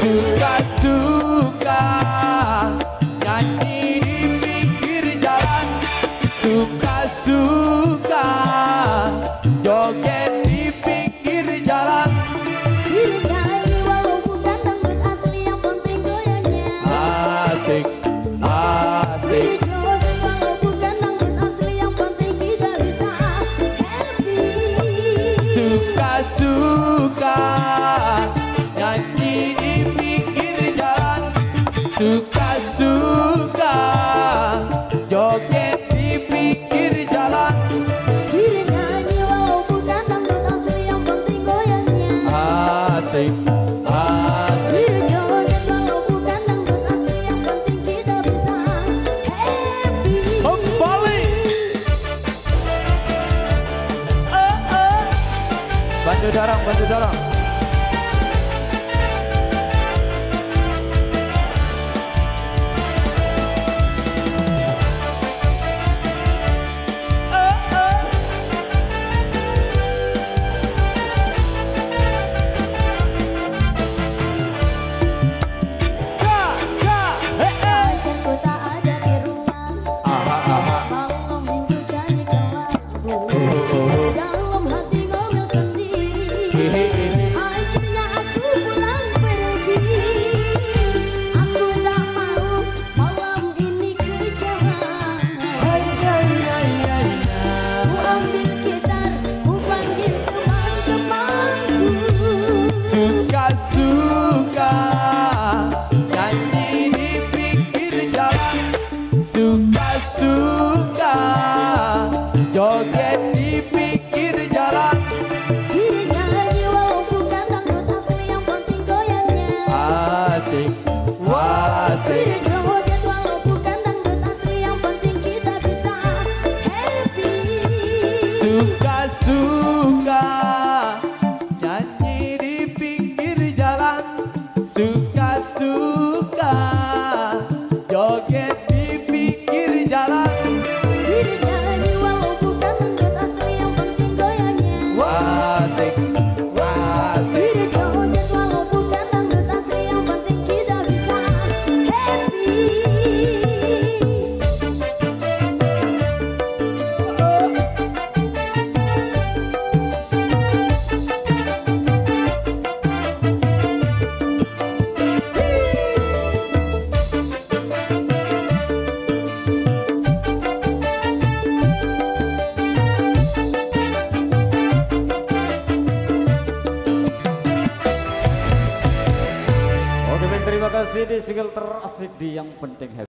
Suka-suka nyanyi di pinggir jalan, suka-suka joget di pinggir jalan. Nyanyi walau bukan dangdut asli, yang penting goyangnya Asik, asik. joget walau bukan dangdut asli, yang penting kita bisa happy. Suka-suka nyanyi di pinggir jalan, suka-suka joget di pinggir jalan. Nyanyi walau bukan dangdut asli, yang penting goyangnya Asik, asik. joget walau bukan dangdut asli, yang penting kita bisa happy. Kembali. Bantu dorong, bantu dorong. Pacarku tak ada di rumah, malam minggu jadi kelabu. Dalam hati ngomel sendiri, akhirnya aku pulang pergi. Aku tak mau malam ini kecewa. Ku ambil gitar, ku panggil teman-temanku. Suka-suka nyanyi di pinggir jalan, suka-suka joget di pinggir jalan. Nyanyi walau bukan dangdut asli, yang penting goyangnya Asik, asik. joget walau bukan dangdut asli, yang penting kita bisa happy. Suka-suka nyanyi di pinggir jalan, suka-suka joget di pinggir jalan. Nyanyi walau bukan dangdut asli, yang penting goyangnya Asik, asik. joget walau bukan dangdut asli, yang penting kita bisa happy. Oke, terima kasih di single terasik di Yang Penting Happy.